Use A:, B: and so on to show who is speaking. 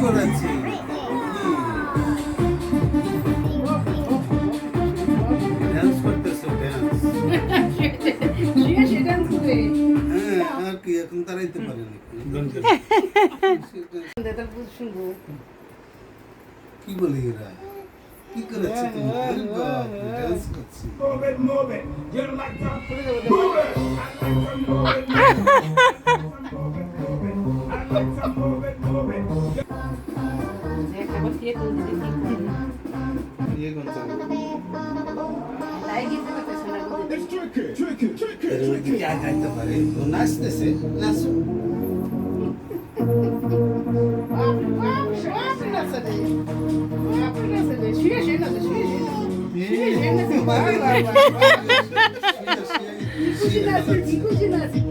A: করেছি ড্যান্স করতেছো ড্যান্স হ্যাঁ আর কি এখন তারাইতে পারে নাকি কি বলে এরা কি করেছে তুমি ড্যান্স করছি
B: Move it, move it. You like to move it. I like to move it. I like to move it, move it.
A: ইয়ে করতে
B: It's tricky, tricky, tricky,
A: এর মধ্যে কি আগাইতে পারে ও নাচতেছে নাচো
C: Cucinasse,